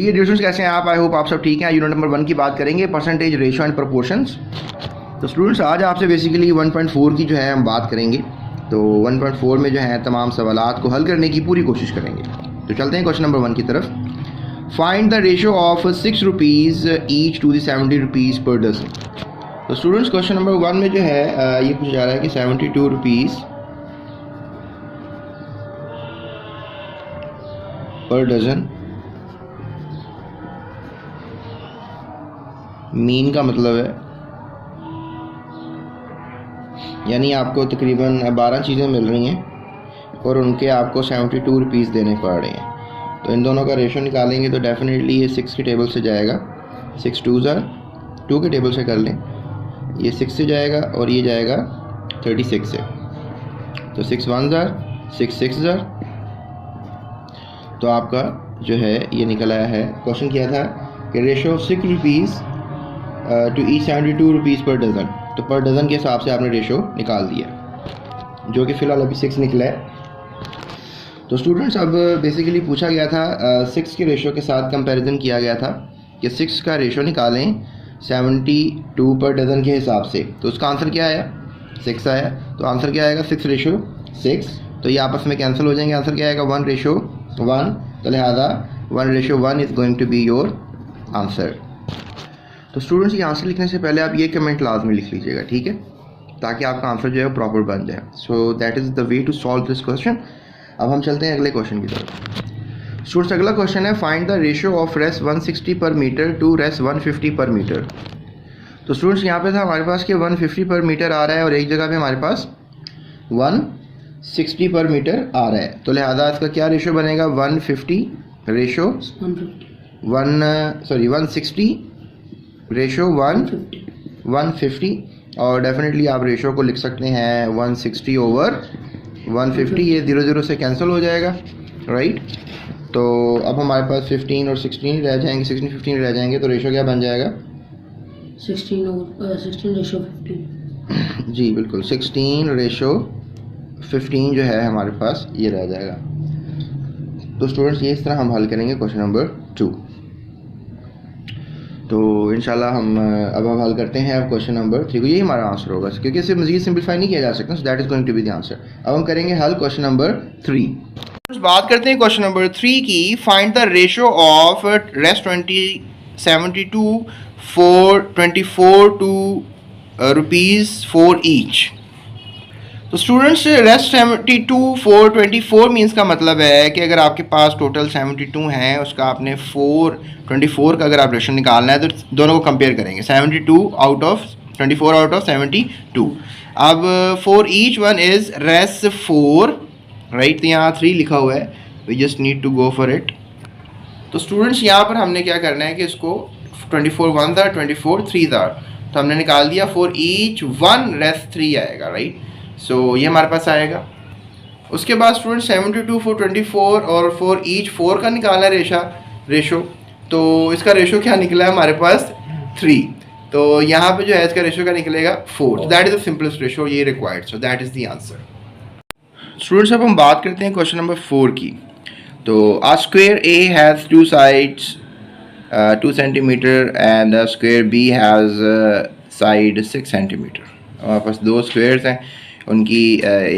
जी students कैसे हैं आप? आई होप आप सब ठीक हैं। यूनिट नंबर 1 की बात करेंगे, परसेंटेज, रेशो एंड प्रोपोर्शंस। तो स्टूडेंट्स आज आपसे बेसिकली 1.4 की जो है हम बात करेंगे। तो 1.4 में जो है तमाम सवालात को हल करने की पूरी कोशिश करेंगे। तो चलते हैं क्वेश्चन नंबर 1 की तरफ। Find the ratio of 6 rupees each to the 70 rupees per dozen. तो स्टूडेंट्स क्वेश्चन नंबर 1 में जो है ये पूछा जा रहा है कि 72 रुपीज़ पर डजन मीन का मतलब है, यानी आपको तकरीबन 12 चीज़ें मिल रही हैं और उनके आपको 72 रुपीज़ देने पड़ रहे हैं। तो इन दोनों का रेशो निकालेंगे तो डेफिनेटली ये 6 के टेबल से जाएगा। 6 2 ज़ार 2 के टेबल से कर लें, ये 6 से जाएगा और ये जाएगा 36 से। तो 6 1 ज़ार 6 6 ज़ार। तो आपका जो है ये निकल आया है। क्वेश्चन किया था कि ratio of 6 rupees to each 72 rupees per dozen. तो पर डज़न के हिसाब से आपने रेशो निकाल दिया, जो कि फ़िलहाल अभी 6 निकला है। तो स्टूडेंट्स अब बेसिकली पूछा गया था 6 के रेशो के साथ कंपैरिजन किया गया था कि 6 का रेशो निकालें 72 पर डज़न के हिसाब से। तो उसका आंसर क्या आया? 6 आया। तो आंसर क्या आएगा? 6 रेशो 6। तो ये आपस में कैंसिल हो जाएंगे। आंसर क्या आएगा? 1 रेशो 1। तो लिहाजा 1 ratio 1 is going to be your answer. तो स्टूडेंट्स ये आंसर लिखने से पहले आप ये कमेंट लाजमी लिख लीजिएगा, ठीक है, ताकि आपका आंसर जो है वो प्रॉपर बन जाए। So that is the way to solve this question. अब हम चलते हैं अगले क्वेश्चन की तरफ। स्टूडेंट्स अगला क्वेश्चन है find the ratio of rates 160 per metre to race 150 पर मीटर। तो स्टूडेंट्स यहाँ पे था हमारे पास कि 150 पर मीटर आ रहा है और एक जगह पे हमारे पास 160 पर मीटर आ रहा है। तो लिहाजा इसका क्या रेशो बनेगा? 150 रेशो 160 रेशो 150। और डेफिनेटली आप रेशो को लिख सकते हैं 160 ओवर 150। ये 0 0 से कैंसिल हो जाएगा, राइट। तो अब हमारे पास 15 और 16 रह जाएंगे, 16 15 रह जाएंगे। तो रेशो क्या बन जाएगा? 16 रेशो 15। जी बिल्कुल, 16 रेशो 15 जो है हमारे पास ये रह जाएगा। तो स्टूडेंट्स ये इस तरह हम हल करेंगे क्वेश्चन नंबर 2। तो इंशाल्लाह हम अब हल करते हैं अब क्वेश्चन नंबर 3 को। यही हमारा आंसर होगा क्योंकि इसे मज़ीद सिंपलीफाई नहीं किया जा सकता। So that is going to be the answer. अब हम करेंगे हल क्वेश्चन नंबर 3। बात करते हैं क्वेश्चन नंबर 3 की। Find the ratio of rates 72 for 24 to rupees for each। तो स्टूडेंट्स रेस्ट 72 for 24 मीन्स का मतलब है कि अगर आपके पास टोटल 72 हैं, उसका आपने 24 का अगर आप रेशो निकालना है तो दोनों को कंपेयर करेंगे। 72 आउट ऑफ 24 आउट ऑफ 72। अब for each one is rate 4, right. तो यहाँ 3 लिखा हुआ है, we just need to go for it. तो स्टूडेंट्स यहाँ पर हमने क्या करना है कि इसको 24 1 ज़ार 24 3 ज़ार, तो हमने निकाल दिया। फॉर ईच वन रेस 3 आएगा, राइट। सो ये हमारे पास आएगा। उसके बाद स्टूडेंट 72 for 24 और फॉर ईच 4 का निकालना है रेशो। तो इसका रेशो क्या निकला है हमारे पास? 3। तो यहाँ पे जो है इसका रेशो क्या निकलेगा? 4। That is the simplest ratio, ये required. So that is the answer. Students अब हम बात करते हैं क्वेश्चन नंबर 4 की। तो a square A has 2 sides 2 centimeter and the square B has side 6 centimeter। हमारे पास 2 स्क्वेयर्स हैं, उनकी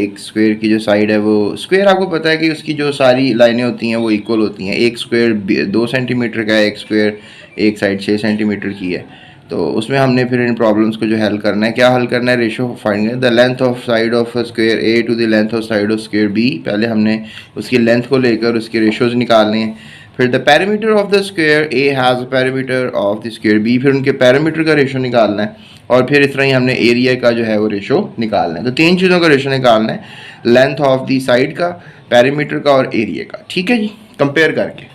एक स्क्वेयर की जो साइड है वो स्क्वेयर आपको पता है कि उसकी जो सारी लाइनें होती हैं वो इक्वल होती हैं। एक स्क्वेयर 2 सेंटीमीटर का है, एक स्क्वेयर एक साइड 6 सेंटीमीटर की है। तो उसमें हमने फिर इन प्रॉब्लम्स को जो हल करना है, क्या हल करना है? रेशो फाइंड करें। The length of side of square A to the length of side of square B. पहले हमने उसकी लेंथ को लेकर उसके रेशोज़ निकालने हैं। फिर the parameter of the square A has parameter of the square B, फिर उनके पैरामीटर का रेशो निकालना है। और फिर इस तरह ही हमने एरिया का जो है वो रेशो निकालना है। तो 3 चीज़ों का रेशो निकालना है, लेंथ ऑफ दी साइड का, पैरामीटर का और एरिया का, ठीक है जी, कंपेयर करके।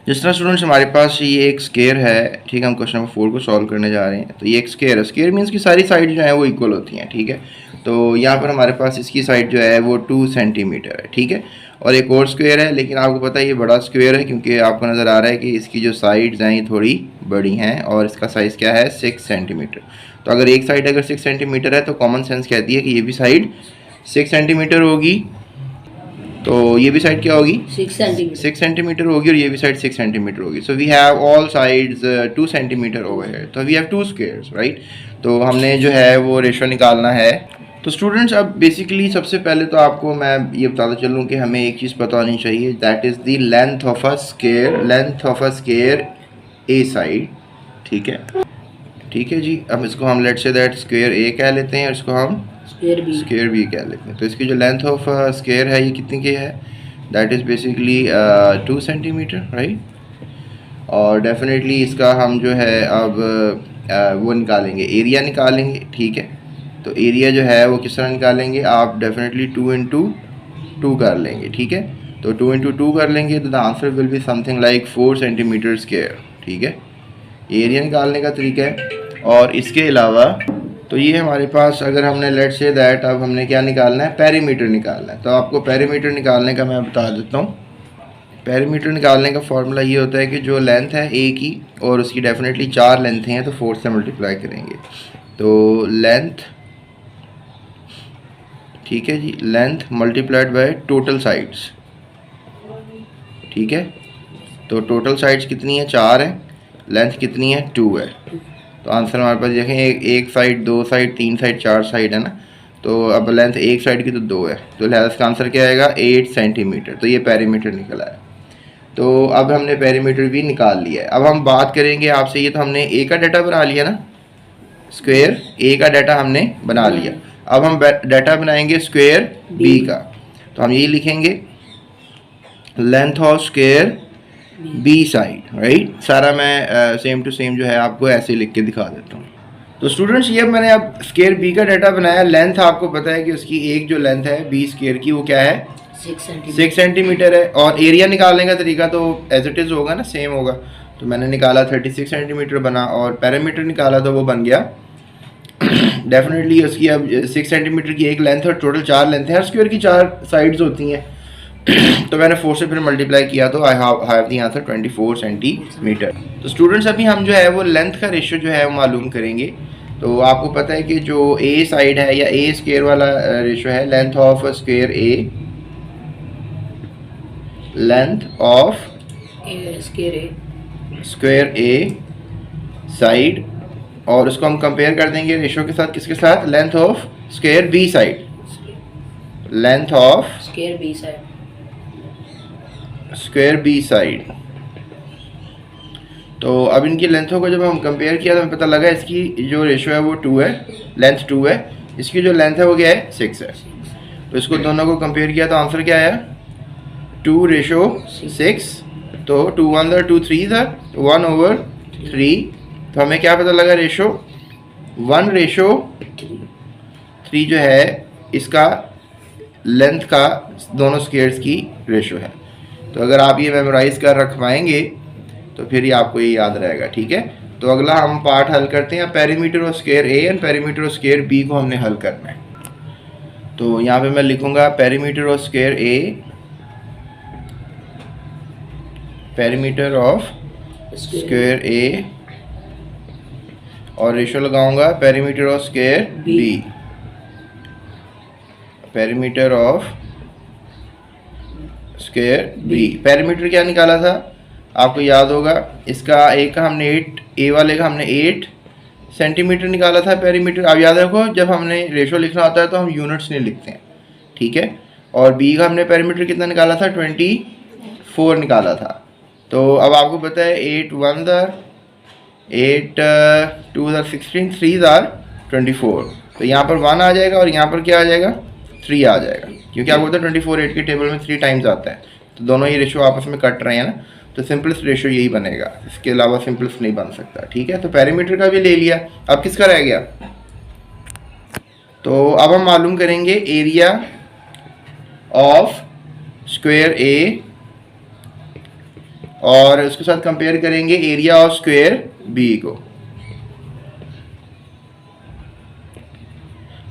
जिस तरह स्टूडेंट्स हमारे पास ये एक स्क्वायर है, ठीक है, हम क्वेश्चन नंबर 4 को सॉल्व करने जा रहे हैं। तो ये एक स्क्वायर है, स्क्वायर मीन्स की सारी साइड जो है वो इक्वल होती हैं, ठीक है। तो यहाँ पर हमारे पास इसकी साइड जो है वो 2 सेंटीमीटर है, ठीक है। और एक और स्क्वायर है, लेकिन आपको पता है ये बड़ा स्क्वायर है क्योंकि आपको नज़र आ रहा है कि इसकी जो साइड्स हैं ये थोड़ी बड़ी हैं और इसका साइज़ क्या है? 6 सेंटीमीटर। तो अगर एक साइड अगर 6 सेंटीमीटर है तो कॉमन सेंस कहती है कि ये भी साइड 6 सेंटीमीटर होगी। तो ये भी साइड क्या होगी 6 सेंटीमीटर 6 सेंटीमीटर होगी और ये भी साइड 6 सेंटीमीटर होगी. So we have all sides 2 centimetre over here. तो वी हैव 2 स्क्वायर्स राइट. तो हमने जो है वो रेशो निकालना है. तो स्टूडेंट्स अब बेसिकली सबसे पहले तो आपको मैं ये बताता चलूँ कि हमें एक चीज़ पता होनी चाहिए, that is the length of a square A side. ठीक है जी. अब इसको हम लेट्स से दैट स्क्वायर ए कह लेते हैं और इसको हम स्क्वायर बी कह लेते हैं. तो इसकी जो लेंथ ऑफ स्क्वायर है ये कितनी की है, that is basically 2 centimetre right. और डेफिनेटली इसका हम जो है अब वो निकालेंगे, एरिया निकालेंगे. ठीक है. तो एरिया जो है वो किस तरह निकालेंगे, आप डेफिनेटली 2 इंटू 2 कर लेंगे. ठीक है. तो 2 इंटू 2 कर लेंगे तो the answer will be something like 4 centimetre square. ठीक है. एरिया निकालने का तरीका है. और इसके अलावा तो ये हमारे पास अगर हमने लेट्स से दैट अब हमने क्या निकालना है, पेरीमीटर निकालना है. तो आपको पेरीमीटर निकालने का मैं बता देता हूँ. पेरीमीटर निकालने का फॉर्मूला ये होता है कि जो लेंथ है ए की और उसकी डेफिनेटली 4 लेंथ हैं तो 4 से मल्टीप्लाई करेंगे. तो लेंथ, ठीक है जी, length multiplied by total sides. ठीक है. तो टोटल साइड्स कितनी है, 4 है. लेंथ कितनी है, 2 है. तो आंसर हमारे पास देखें एक साइड, 2 साइड, 3 साइड, 4 साइड है ना. तो अब लेंथ एक साइड की तो 2 है. तो लिहाजा इसका आंसर क्या आएगा 8 सेंटीमीटर. तो ये पेरीमीटर निकला है. तो अब हमने पेरीमीटर भी निकाल लिया है. अब हम बात करेंगे आपसे, ये तो हमने ए का डाटा बना लिया ना, स्क्वायर ए का डाटा हमने बना लिया. अब हम डाटा बनाएंगे स्क्वायर बी का. तो हम यही लिखेंगे length of square B side right. सारा मैं सेम टू सेम जो है आपको ऐसे लिख के दिखा देता हूँ. तो स्टूडेंट्स ये मैंने अब स्क्वायर बी का डाटा बनाया. लेंथ आपको पता है कि उसकी एक जो लेंथ है बी स्क्वायर की वो क्या है 6 सेंटीमीटर है. और एरिया निकालने का तरीका तो एज इट इज़ होगा ना, सेम होगा. तो मैंने निकाला 36 सेंटीमीटर बना और पैरामीटर निकाला तो वो बन गया डेफिनेटली उसकी अब 6 सेंटीमीटर की एक लेंथ और टोटल 4 लेंथ है. हर स्क्वायर की 4 साइड्स होती हैं. तो मैंने 4 से फिर मल्टीप्लाई किया तो I have the answer 24 centimetre. तो स्टूडेंट्स अभी हम जो है वो लेंथ का रेशियो जो है वो मालूम करेंगे. तो आपको पता है कि जो ए साइड है या ए स्क्वायर वाला रेशियो है, length of square A, length of square A side, और उसको हम कंपेयर कर देंगे रेशियो के साथ, किसके साथ, length of square B side, length of square B side. तो अब इनकी लेंथों को जब हम कंपेयर किया तो हमें पता लगा इसकी जो रेशियो है वो 2 है, लेंथ 2 है. इसकी जो लेंथ है वो क्या है 6 है. तो इसको दोनों को कंपेयर किया तो आंसर क्या आया 2:6. तो 2 1 2 3 1/3. तो हमें क्या पता लगा रेशो 1:3 जो है इसका लेंथ का दोनों स्क्वायर्स की रेशो है. तो अगर आप ये मेमोराइज कर रख पाएंगे तो फिर ये आपको ये याद रहेगा. ठीक है. तो अगला हम पार्ट हल करते हैं. Perimeter of square A and perimeter of square B को हमने हल करना है. तो यहाँ पे मैं लिखूंगा perimeter of square A, perimeter of square A, और रेशो लगाऊंगा perimeter of square B, perimeter of square B. Perimeter क्या निकाला था आपको याद होगा, इसका एक का हमने 8, ए वाले का हमने 8 सेंटीमीटर निकाला था पेरीमीटर. आप याद रखो जब हमने रेशो लिखना होता है तो हम यूनिट्स नहीं लिखते हैं. ठीक है. और बी का हमने पेरीमीटर कितना निकाला था 24 निकाला था. तो अब आपको पता है 8 1 8 2 16 3 24. तो यहाँ पर 1 आ जाएगा और यहाँ पर क्या आ जाएगा 3 आ जाएगा, क्योंकि आपको पता है 24 8 के टेबल में 3 टाइम्स आता है. तो दोनों ये रेशो आपस में कट रहे हैं ना. तो सिंपलेस्ट रेशो यही बनेगा, इसके अलावा सिंपलेस्ट नहीं बन सकता. ठीक है. तो पेरीमीटर का भी ले लिया. अब किसका रह गया, तो अब हम मालूम करेंगे एरिया ऑफ स्क्वायर ए और उसके साथ कंपेयर करेंगे एरिया ऑफ स्क्वायर बी को.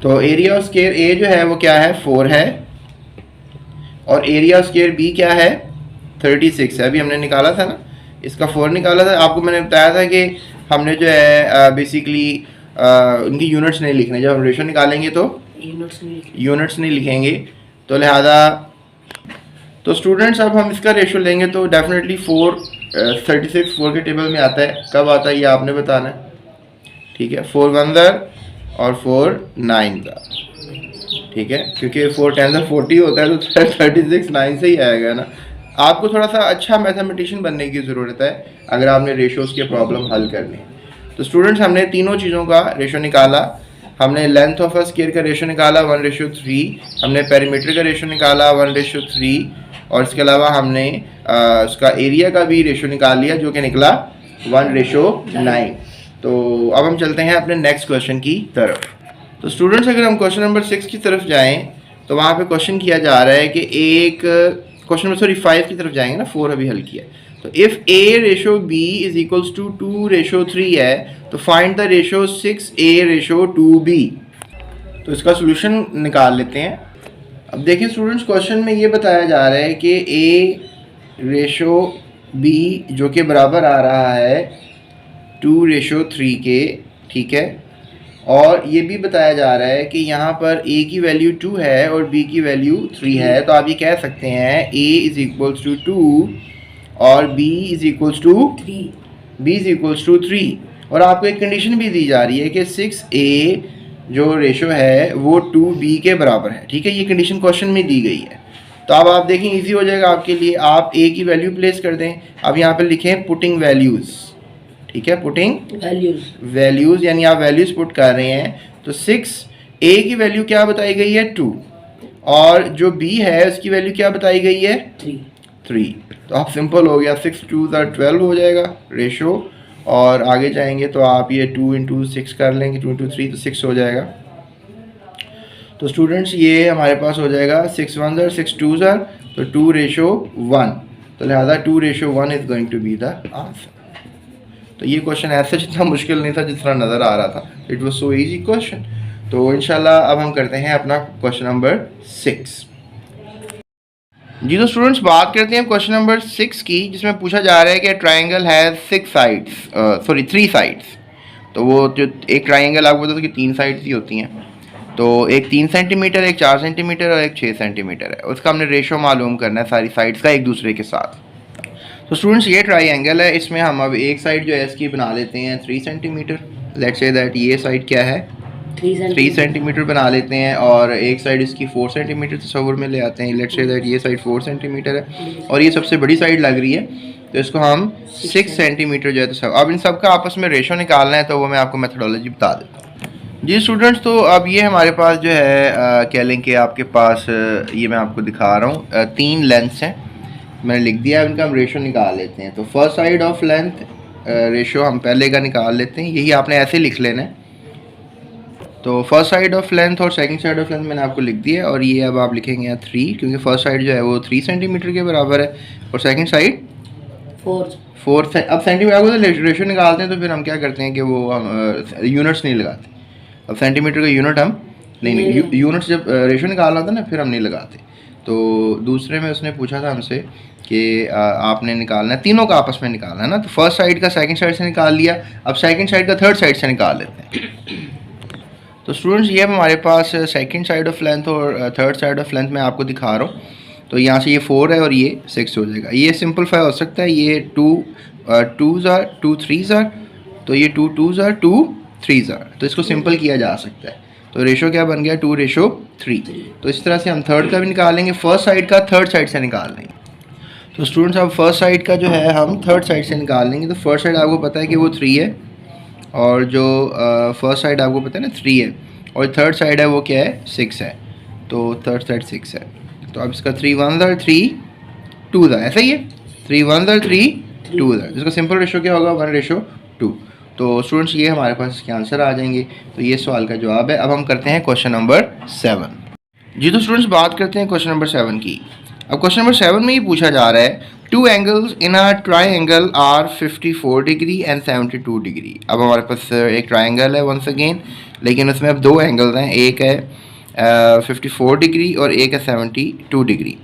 तो एरिया ऑफ स्क्वायर ए जो है वो क्या है 4 है, और एरिया ऑफ स्क्वायर बी क्या है 36 है. अभी हमने निकाला था ना, इसका 4 निकाला था. आपको मैंने बताया था कि हमने जो है बेसिकली उनकी यूनिट्स नहीं लिखने. जब हम रेशो निकालेंगे तो यूनिट्स नहीं लिखेंगे. तो लिहाजा तो स्टूडेंट्स अब हम इसका रेशो लेंगे तो डेफिनेटली 36 4 के टेबल में आता है। कब आता है ये आपने बताना है, ठीक है। 4 1 और 4 9 का, ठीक है, क्योंकि 4 10 40 होता है तो 36 9 से ही आएगा ना। आपको थोड़ा सा अच्छा मैथमेटिशियन बनने की ज़रूरत है अगर आपने रेशोज़ के प्रॉब्लम हल करनी है। तो स्टूडेंट्स हमने तीनों चीज़ों का रेशो निकाला। हमने लेंथ ऑफ अ स्क्वायर का रेशो निकाला 1:3, हमने पेरीमीटर का रेशो निकाला 1:3, और इसके अलावा हमने उसका एरिया का भी रेशो निकाल लिया जो कि निकला 1:9। तो अब हम चलते हैं अपने नेक्स्ट क्वेश्चन की तरफ। तो स्टूडेंट्स अगर हम क्वेश्चन नंबर 6 की तरफ जाएं तो वहाँ पे क्वेश्चन किया जा रहा है कि एक क्वेश्चन नंबर 5 की तरफ जाएंगे ना, 4 अभी हल किया। तो if A/B is equals to 2:3 है तो फाइंड द रेशो 6A/2B। तो इसका सोल्यूशन निकाल लेते हैं। अब देखिए स्टूडेंट्स, क्वेश्चन में ये बताया जा रहा है कि A/B जो कि बराबर आ रहा है 2:3 के, ठीक है। और ये भी बताया जा रहा है कि यहाँ पर A की वैल्यू 2 है और B की वैल्यू 3 है। तो आप ये कह सकते हैं A इज इक्वल्स टू 2 और B इज इक्वल्स टू 3। और आपको एक कंडीशन भी दी जा रही है कि 6A जो रेशो है वो 2B के बराबर है, ठीक है। ये कंडीशन क्वेश्चन में दी गई है। तो अब आप देखें इजी हो जाएगा आपके लिए। आप A की वैल्यू प्लेस कर दें। अब यहाँ पर लिखें पुटिंग वैल्यूज़, ठीक है, पुटिंग वैल्यूज़ यानी आप वैल्यूज़ पुट कर रहे हैं। तो 6A की वैल्यू क्या बताई गई है 2, और जो B है उसकी वैल्यू क्या बताई गई है 3। तो आप सिंपल हो गया, 6 2 12 हो जाएगा रेशो। और आगे जाएंगे तो आप ये 2 × 6 कर लेंगे, 2 × 3 तो 6 हो जाएगा। तो स्टूडेंट्स ये हमारे पास हो जाएगा 6 1 6 2 तो 2:1। तो लिहाजा 2:1 is going to be the answer. तो ये क्वेश्चन ऐसा जितना मुश्किल नहीं था जितना नज़र आ रहा था। It was so easy question. तो इंशाल्लाह अब हम करते हैं अपना क्वेश्चन नंबर 6। जी तो स्टूडेंट्स बात करते हैं क्वेश्चन नंबर 6 की, जिसमें पूछा जा रहा है कि ट्राइंगल हैज़ 3 साइड्स। तो वो जो एक ट्राइंगल आपको पता है कि 3 साइड्स ही होती हैं। तो एक 3 सेंटीमीटर, एक 4 सेंटीमीटर और एक 6 सेंटीमीटर है। उसका हमने रेशो मालूम करना है सारी साइड्स का एक दूसरे के साथ। तो स्टूडेंट्स ये ट्राइंगल है, इसमें हम अब एक साइड जो है इसकी बना लेते हैं 3 सेंटीमीटर। लेट्स से दैट ये साइड क्या है 3 सेंटीमीटर बना लेते हैं, और एक साइड इसकी 4 सेंटीमीटर तस्वर में ले आते हैं। लेट्स से दैट ये साइड 4 सेंटीमीटर है और ये सबसे बड़ी साइड लग रही है, तो इसको हम 6 सेंटीमीटर जो है। तो अब इन सब का आपस में रेशो निकालना है, तो वो मैं आपको मेथडोलॉजी बता देता हूँ। जी स्टूडेंट्स, तो अब ये हमारे पास जो है कह लें कि आपके पास ये मैं आपको दिखा रहा हूँ 3 लेंथ्स हैं, मैंने लिख दिया है, उनका हम रेशो निकाल लेते हैं। तो first side of length ratio हम पहले का निकाल लेते हैं, यही आपने ऐसे लिख लेना है। तो फर्स्ट साइड ऑफ लेंथ और सेकंड साइड ऑफ लेंथ मैंने आपको लिख दिया है, और ये अब आप लिखेंगे यहाँ 3, क्योंकि फर्स्ट साइड जो है वो 3 सेंटीमीटर के बराबर है और सेकंड साइड 4। अब सेंटीमीटर आपको रेशो निकालते हैं तो फिर हम क्या करते हैं कि वो हम यूनिट्स नहीं लगाते। अब सेंटीमीटर का यूनिट हम नहीं यूनिट्स जब रेशो निकालना होता है ना फिर हम नहीं लगाते। तो दूसरे में उसने पूछा था हमसे कि आपने निकालना है, तीनों का आपस में निकालना है ना। तो फर्स्ट साइड का सेकंड साइड से निकाल लिया, अब सेकंड साइड का थर्ड साइड से निकाल लेते हैं। तो स्टूडेंट्स ये हमारे पास सेकंड साइड ऑफ लेंथ और थर्ड साइड ऑफ लेंथ मैं आपको दिखा रहा हूँ। तो यहाँ से ये 4 है और ये 6 हो जाएगा। ये सिंपलीफाई हो सकता है, ये 2 2s are 2 3s are, तो ये 2 2s are 2 3s are, तो इसको सिंपल किया जा सकता है। तो रेशो क्या बन गया 2:3। तो इस तरह से हम थर्ड का भी निकालेंगे, फर्स्ट साइड का थर्ड साइड से निकाल लेंगे। तो स्टूडेंट्स अब फर्स्ट साइड का जो है हम थर्ड साइड से निकाल लेंगे। तो फर्स्ट साइड आपको पता है कि वो 3 है, और जो फर्स्ट साइड आपको पता है ना 3 है, और थर्ड साइड है वो क्या है 6 है। तो थर्ड साइड 6 है। तो अब इसका 3 1 3 2 ऐसा ही है, 3 1 3 2 इसका सिंपल रेशो क्या होगा 1:2। तो स्टूडेंट्स ये हमारे पास इसके आंसर आ जाएंगे। तो ये सवाल का जवाब है। अब हम करते हैं क्वेश्चन नंबर 7। जी तो स्टूडेंट्स बात करते हैं क्वेश्चन नंबर 7 की। अब क्वेश्चन नंबर 7 में ये पूछा जा रहा है 2 angles in a triangle are 54 degree and 72 degree. अब हमारे पास एक ट्राइंगल है वंस अगेन, लेकिन उसमें अब 2 एंगल्स हैं, एक है 54 डिग्री और एक है 72 degree.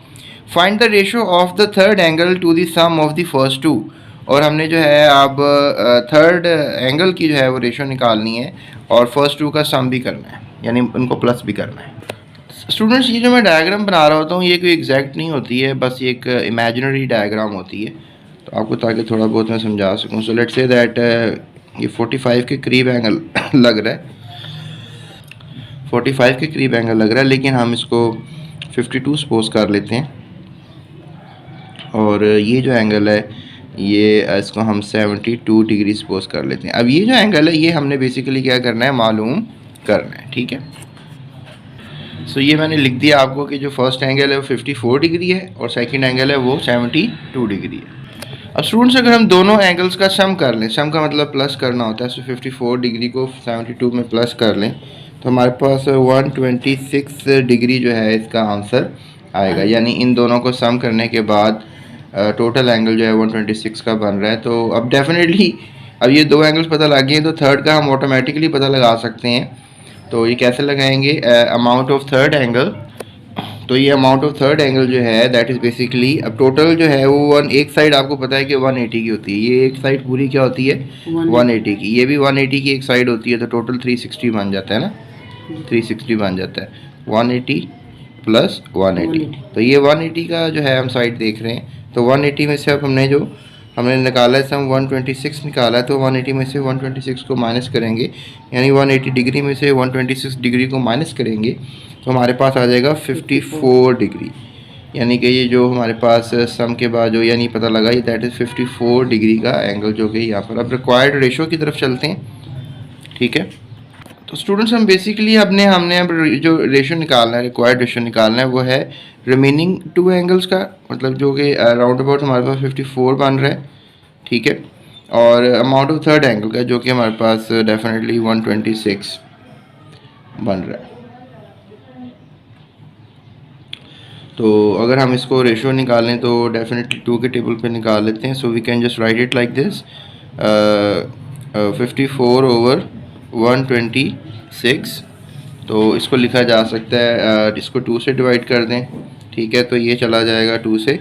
Find the ratio of the third angle to the sum of the first 2। और हमने जो है अब थर्ड एंगल की जो है वो रेशो निकालनी है और फर्स्ट 2 का सम भी करना है, यानी उनको प्लस भी करना है। स्टूडेंट्स ये जो मैं डायग्राम बना रहा होता हूँ ये कोई एग्जैक्ट नहीं होती है, बस ये एक इमेजिनरी डायग्राम होती है, तो आपको ताकि थोड़ा बहुत मैं समझा सकूँ। सो लेट्स से दैट ये 45 के करीब एंगल लग रहा है, 45 के करीब एंगल लग रहा है, लेकिन हम इसको 52 सपोज कर लेते हैं। और ये जो एंगल है ये इसको हम 72 डिग्री सपोज कर लेते हैं। अब ये जो एंगल है ये हमने बेसिकली क्या करना है, मालूम करना है, ठीक है। सो ये मैंने लिख दिया आपको कि जो फर्स्ट एंगल है वो 54 डिग्री है और सेकंड एंगल है वो 72 डिग्री है। अब स्टूडेंट्स अगर हम दोनों एंगल्स का सम कर लें, सम का मतलब प्लस करना होता है, सो 54 डिग्री को 72 में प्लस कर लें तो हमारे पास 126 डिग्री जो है इसका आंसर आएगा। यानी इन दोनों को सम करने के बाद टोटल एंगल जो है 126 का बन रहा है। तो अब डेफिनेटली अब ये दो एंगल्स पता लग गए हैं तो थर्ड का हम ऑटोमेटिकली पता लगा सकते हैं। तो ये कैसे लगाएंगे, अमाउंट ऑफ थर्ड एंगल। तो ये अमाउंट ऑफ थर्ड एंगल जो है दैट इज़ बेसिकली, अब टोटल जो है वो एक साइड आपको पता है कि 180 की होती है, ये एक साइड पूरी क्या होती है 180 की, ये भी 180 की एक साइड होती है, तो टोटल 360 बन जाता है ना, 360 बन जाता है, 180 प्लस 180। तो ये 180 का जो है हम साइड देख रहे हैं, तो 180 में से अब हमने निकाला है सम 126 निकाला है, तो 180 में से 126 को माइनस करेंगे, यानी 180 डिग्री में से 126 डिग्री को माइनस करेंगे तो हमारे पास आ जाएगा 54 डिग्री। यानी कि ये जो हमारे पास सम के बाद जो यानी पता लगा ये दैट इज़ 54 डिग्री का एंगल जो कि यहाँ पर। अब रिक्वायर्ड रेशो की तरफ चलते हैं, ठीक है। तो स्टूडेंट्स हम बेसिकली हमने अब जो रेशो निकालना है, रिक्वायर्ड रेशो निकालना है वो है रिमेनिंग टू एंगल्स का, मतलब जो कि राउंड अबाउट हमारे पास 54 बन रहा है, ठीक है, और अमाउंट ऑफ थर्ड एंगल का जो कि हमारे पास डेफिनेटली 126 बन रहा है। तो अगर हम इसको रेशो निकालें तो डेफिनेटली 2 के टेबल पे निकाल लेते हैं। So we can just write it like this, 54 over 126। तो इसको लिखा जा सकता है, इसको 2 से डिवाइड कर दें, ठीक है, तो ये चला जाएगा 2 से,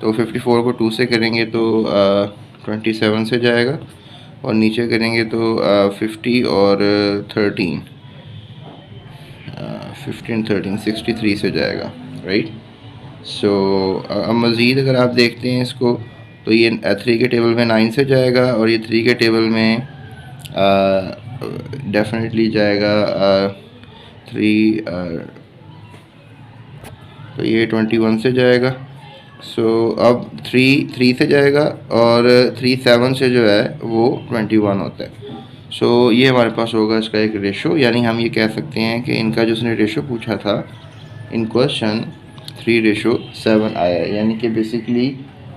तो 54 को 2 से करेंगे तो 27 से जाएगा, और नीचे करेंगे तो 50 और 13 15 13 63 से जाएगा, राइट। सो अब मज़ीद अगर आप देखते हैं इसको तो ये 3 के टेबल में 9 से जाएगा, और ये 3 के टेबल में डेफिनेटली जाएगा 3, तो ये 21 से जाएगा। सो अब 3 से जाएगा, और 3 7 से जो है वो 21 होता है। सो ये हमारे पास होगा इसका एक रेशो, यानी हम ये कह सकते हैं कि इनका जो उसने रेशो पूछा था इन क्वेश्चन 3:7 आया है। यानी कि बेसिकली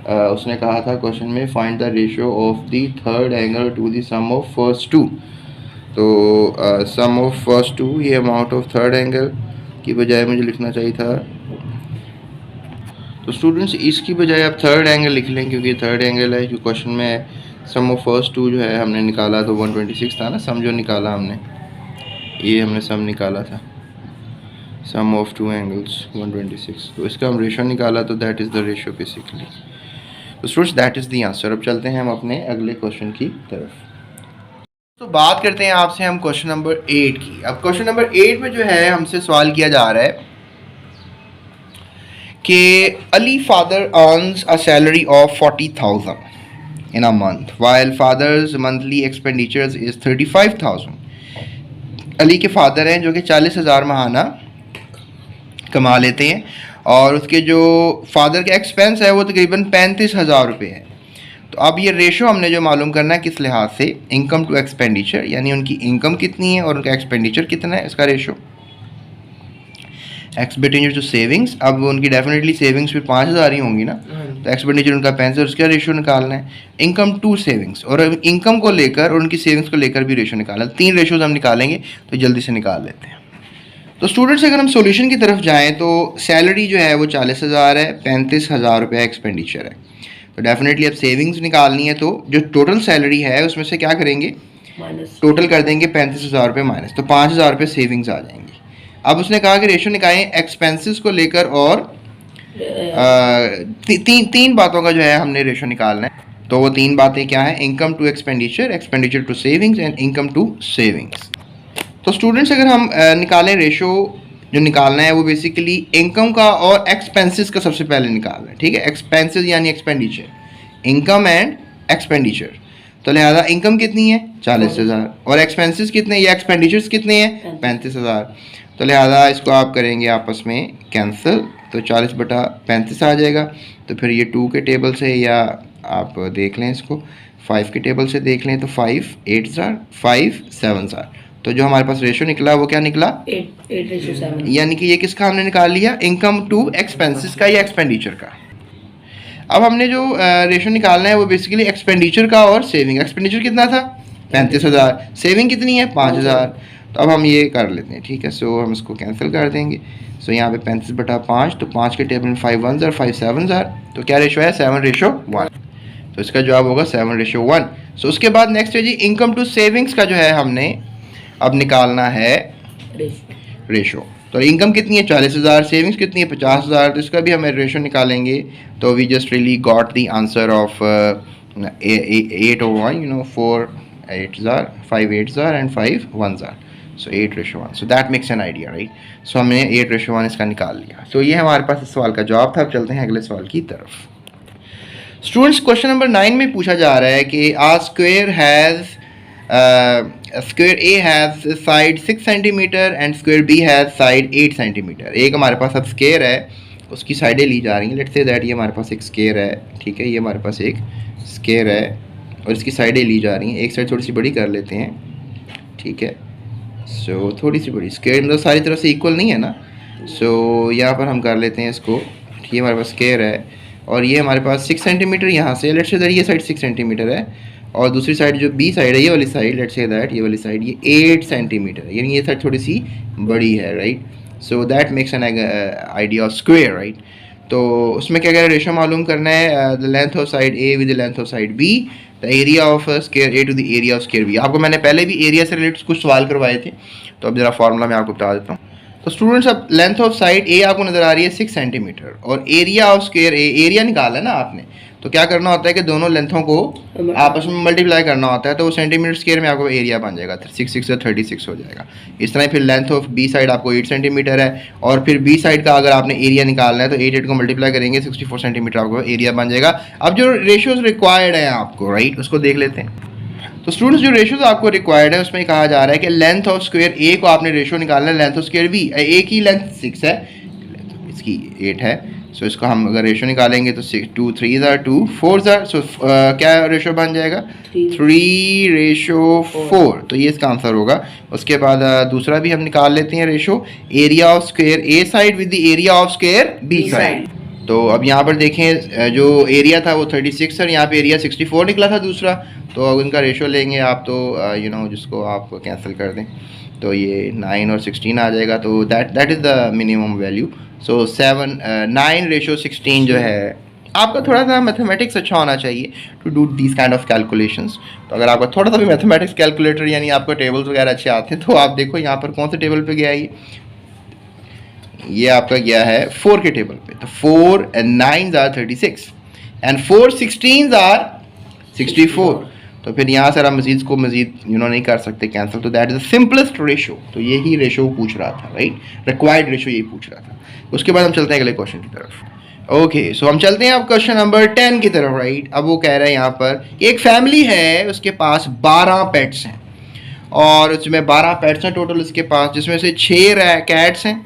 उसने कहा था क्वेश्चन में find the ratio of the third angle to the sum of first two. तो सम ऑफ फर्स्ट टू, ये अमाउंट ऑफ थर्ड एंगल की बजाय मुझे लिखना चाहिए था, तो स्टूडेंट्स इसकी बजाय आप थर्ड एंगल लिख लें, क्योंकि थर्ड एंगल है जो क्वेश्चन में है। सम ऑफ फर्स्ट टू जो है हमने निकाला तो 126 था ना, सम जो निकाला हमने, ये हमने सम निकाला था, सम ऑफ टू एंगल्स 126, तो इसका हम रेशो निकाला, तो that is the ratio basically. तो students that is the answer. अब चलते हैं हम अपने अगले क्वेश्चन की तरफ। तो बात करते हैं आपसे हम क्वेश्चन नंबर 8 की। अब क्वेश्चन नंबर 8 में जो है हमसे सवाल किया जा रहा है कि Ali father earns a salary of 40,000 in a month while father's monthly expenditures is 35,000। Ali के फादर हैं जो कि 40,000 महाना कमा लेते हैं, और उसके जो फादर का एक्सपेंस है वो तकरीबन 35,000 रुपये है। तो अब ये रेशो हमने जो मालूम करना है किस लिहाज से, इनकम टू एक्सपेंडिचर, यानी उनकी इनकम कितनी है और उनका एक्सपेंडिचर कितना है, इसका रेशो। एक्सपेंडिचर टू सेविंग्स, अब उनकी डेफिनेटली सेविंग्स भी 5,000 ही होंगी ना, तो एक्सपेंडिचर उनका 65, उसका रेशो निकालना है। इनकम टू सेविंग्स, और इनकम को लेकर और उनकी सेविंग्स को लेकर भी रेशो निकालना है। 3 रेशोज हम निकालेंगे, तो जल्दी से निकाल लेते हैं। तो स्टूडेंट्स अगर हम सॉल्यूशन की तरफ जाएं तो सैलरी जो है वो 40,000 है, 35,000 रुपये एक्सपेंडिचर है, तो डेफिनेटली अब सेविंग्स निकालनी है, तो जो टोटल सैलरी है उसमें से क्या करेंगे, टोटल कर देंगे 35,000 रुपये माइनस, तो 5,000 रुपये सेविंग्स आ जाएंगी। अब उसने कहा कि रेशो निकालें एक्सपेंसेस को लेकर, और तीन बातों का जो है हमने रेशो निकालना है। तो वो 3 बातें क्या हैं, income to expenditure, expenditure to savings and income to savings. तो स्टूडेंट्स अगर हम निकालें रेशो जो निकालना है वो बेसिकली इनकम का और एक्सपेंसेस का सबसे पहले निकालना है, ठीक है। एक्सपेंसेस यानी एक्सपेंडिचर, इनकम एंड एक्सपेंडिचर। तो लिहाजा इनकम कितनी है 40,000 और एक्सपेंसेस कितने या एक्सपेंडिचर्स कितने हैं 35,000। तो लिहाजा इसको आप करेंगे आपस में कैंसिल, तो 40/35 आ जाएगा। तो फिर ये 2 के टेबल से या आप देख लें इसको 5 के टेबल से देख लें तो 5 8,000 5 7,000। तो जो हमारे पास रेशो निकला वो क्या निकला 8:7, यानी कि ये किसका हमने निकाल लिया इनकम टू एक्सपेंसेस का या एक्सपेंडिचर का। अब हमने जो रेशो निकालना है वो बेसिकली एक्सपेंडिचर का और सेविंग। एक्सपेंडिचर कितना था 35,000, सेविंग कितनी है 5,000। तो अब हम ये कर लेते हैं, ठीक है। सो हम इसको कैंसिल कर देंगे। सो यहाँ पे 35/5, तो 5 के टेबल में 5 1 ज़ार 5 7 ज़ार, तो क्या रेशो है 7:1। तो इसका जवाब होगा 7:1। सो उसके बाद नेक्स्ट है जी इनकम टू सेविंग्स का जो है हमने अब निकालना है रेशो। तो इनकम कितनी है 40,000, सेविंग्स कितनी है 50,000। तो इसका भी हमें रेशो निकालेंगे। तो we just really got the answer of 8 over 1, 4 8 ज़ार 5 8 ज़ार एंड 5 1 ज़ार। So 8:1। So that makes an idea, right. So हमने 8:1 इसका निकाल लिया। सो ये हमारे पास इस सवाल का जवाब था। अब चलते हैं अगले सवाल की तरफ। स्टूडेंट्स क्वेश्चन नंबर 9 में पूछा जा रहा है कि a square has square A has side 6 centimeter and square B has side 8 centimeter। एक हमारे पास अब स्क्वायर है, उसकी साइडें ली जा रही हैं। लेट्स से दैट ये हमारे पास एक स्क्वायर है, ठीक है। ये हमारे पास एक स्क्वायर है और इसकी साइडें ली जा रही हैं। एक साइड थोड़ी सी बड़ी कर लेते हैं, ठीक है। सो थोड़ी सी बड़ी, स्क्वायर मतलब सारी तरफ से इक्वल नहीं है ना। सो यहाँ पर हम कर लेते हैं इसको, ये हमारे पास स्क्वायर है और ये हमारे पास 6 सेंटीमीटर यहाँ से। लेट्स से दैट ये साइड 6 सेंटीमीटर है और दूसरी साइड जो बी साइड है ये वाली साइड, लेट्स से दैट ये वाली साइड ये 8 सेंटीमीटर है, यानी ये साइड थोड़ी सी बड़ी है, right. So that makes an idea of square, right. तो उसमें क्या क्या रेशो मालूम करना है, the length of side A with the length of side B, the area of square A to the area of square B. आपको मैंने पहले भी एरिया से रिलेटेड कुछ सवाल करवाए थे, तो अब जरा फार्मूला मैं आपको बता देता हूँ। तो स्टूडेंट्स अब लेंथ ऑफ साइड ए आपको नजर आ रही है 6 सेंटीमीटर और area of square A, area निकाला है ना आपने। तो क्या करना होता है कि दोनों लेंथों को आपस में मल्टीप्लाई करना होता है, तो वो सेंटीमीटर स्क्वायर में आपको एरिया बन जाएगा, 6 6 से 36 हो जाएगा। इस तरह फिर लेंथ ऑफ बी साइड आपको 8 सेंटीमीटर है और फिर बी साइड का अगर आपने एरिया निकालना है तो 8 8 को मल्टीप्लाई करेंगे 64 सेंटीमीटर आपको एरिया बन जाएगा। अब जो रेशियोज रिक्वायर्ड है आपको, राइट, उसको देख लेते हैं। तो स्टूडेंट्स जो रेशियोज आपको रिक्वायर्ड है उसमें कहा जा रहा है कि लेंथ ऑफ स्क्वायर ए को आपने रेशियो निकालना है लेंथ ऑफ स्क्वायर बी। ए की लेंथ 6 है, इसकी 8 है। सो इसको हम अगर रेशियो निकालेंगे तो 2 3 ज़ार 2 4 ज़ार। सो क्या रेशियो बन जाएगा 3:4। तो ये इसका आंसर होगा। उसके बाद दूसरा भी हम निकाल लेते हैं ratio, area of square A side with the area of square B side. तो अब यहाँ पर देखें जो एरिया था वो 36 और यहाँ पे एरिया 64 निकला था दूसरा। तो अब इनका रेशियो लेंगे आप तो जिसको आप कैंसिल कर दें तो ये 9 और 16 आ जाएगा। तो that is the minimum value. So 9:16 जो है। आपका थोड़ा सा मैथमेटिक्स अच्छा होना चाहिए to do this kind of calculations. तो अगर आपका थोड़ा सा भी मैथमेटिक्स कैलकुलेटर यानी आपको टेबल्स वगैरह अच्छे आते हैं तो आप देखो यहाँ पर कौन से टेबल पे गया है ये आपका गया है 4 के टेबल पे। तो 4 and 9 are 36 and 4 16 are 64। तो फिर यहाँ से आप मजीद को मजीद नहीं कर सकते कैंसिल। तो that is the simplest ratio. तो यही रेशो पूछ रहा था, राइट, रिक्वायर्ड रेशो यही पूछ रहा था। उसके बाद हम चलते हैं अगले क्वेश्चन की तरफ। ओके, सो हम चलते हैं अब क्वेश्चन नंबर 10 की तरफ, राइट। अब वो कह रहे हैं यहाँ पर एक फैमिली है, उसके पास 12 पेट्स हैं और उसमें 12 पेट्स हैं टोटल उसके पास, जिसमें से 6 कैट्स हैं,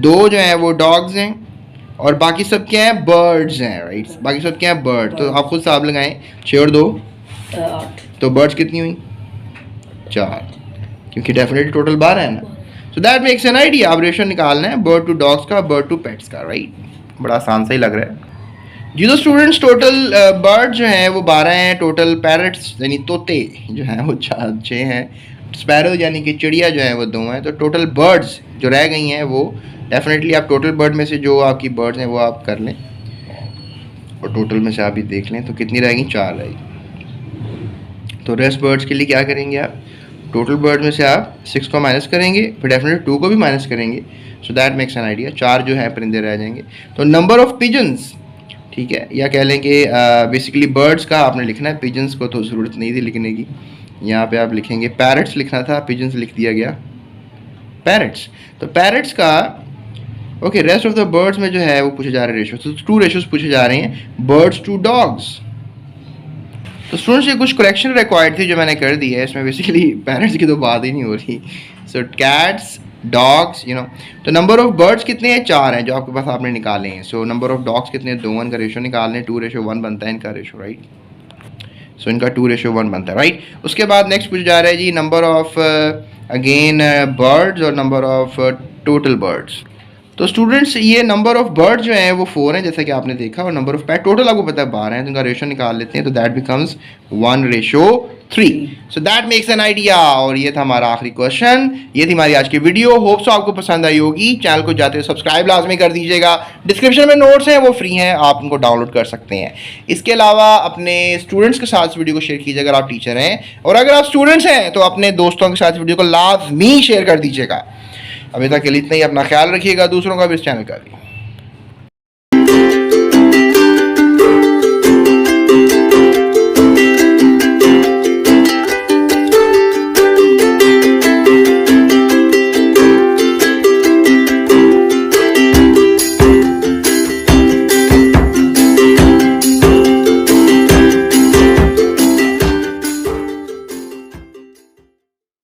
2 जो हैं वो डॉग्स हैं और बाकी सब क्या हैं बर्ड्स हैं, राइट। बाकी सब क्या है बर्ड। तो आप खुद हिसाब लगाएं 6 और 2 8। तो बर्ड्स कितनी हुई 4, क्योंकि डेफिनेटली टोटल 12 है ना। सो दैट मेक्स एन आइडिया। अब रेशो निकालना है बर्ड टू डॉग्स का, बर्ड टू पेट्स का, राइट। बड़ा आसान सा ही लग रहा है जी। तो स्टूडेंट्स टोटल बर्ड जो हैं वो 12 हैं, टोटल पैरट्स यानी तोते जो हैं वो 6 हैं, स्पैरो यानी कि चिड़िया जो है वो 2 हैं। तो टोटल बर्ड्स जो रह गई हैं वो डेफिनेटली आप टोटल बर्ड में से जो आपकी बर्ड्स हैं वो आप कर लें और टोटल में से आप भी देख लें तो कितनी रहेंगी 4 रहेगी। तो रेस्ट बर्ड्स के लिए क्या करेंगे आप टोटल बर्ड में से आप 6 को माइनस करेंगे, फिर डेफिनेटली 2 को भी माइनस करेंगे। सो दैट मेक्स एन आइडिया। 4 जो है परिंदे रह जाएंगे। तो नंबर ऑफ पिजन्स, ठीक है, या कह लें कि बेसिकली बर्ड्स का आपने लिखना है, पिजन्स को तो ज़रूरत नहीं थी लिखने की। यहाँ पे आप लिखेंगे पैरट्स लिखना था, पिजन्स लिख दिया गया। पैरट्स। तो पैरट्स का okay rest of the birds में जो है वो पूछे जा रहे रेशो, तो 2 रेशोज पूछे जा रहे हैं बर्ड्स टू डॉग्स। तो स्टूडेंट्स ये कुछ करेक्शन रिक्वायर्ड थी जो मैंने कर दी है, इसमें बेसिकली पैरट्स की तो बात ही नहीं हो रही। सो कैट्स, डॉग्स, यू नो। तो नंबर ऑफ बर्ड्स कितने हैं? 4 हैं जो आपके पास आपने निकाले हैं। सो नंबर ऑफ डॉग्स कितने हैं? 2, इनका रेशो निकालने, 2:1 बनता है इनका रेशो, राइट। सो इनका 2:1 बनता है, राइट। उसके बाद नेक्स्ट पूछा जा रहा है जी नंबर ऑफ अगेन बर्ड्स और नंबर ऑफ टोटल बर्ड्स। तो स्टूडेंट्स ये नंबर ऑफ बर्ड जो हैं वो 4 हैं जैसा कि आपने देखा, और नंबर ऑफ पैट टोटल आपको पता है 12 हैं, तो इनका रेशो निकाल लेते हैं, तो that becomes 1:3। So that makes an idea. और ये था हमारा आखिरी क्वेश्चन, ये थी हमारी आज की वीडियो। होप सो आपको पसंद आई होगी। चैनल को जाते हुए सब्सक्राइब लाजमी कर दीजिएगा। डिस्क्रिप्शन में नोट्स हैं वो फ्री हैं, आप उनको डाउनलोड कर सकते हैं। इसके अलावा अपने स्टूडेंट्स के साथ वीडियो को शेयर कीजिए अगर आप टीचर हैं, और अगर आप स्टूडेंट्स हैं तो अपने दोस्तों के साथ वीडियो को लाजमी शेयर कर दीजिएगा। अभी तक के लिए इतना ही, अपना ख्याल रखिएगा, दूसरों का भी इस चैनल का भी।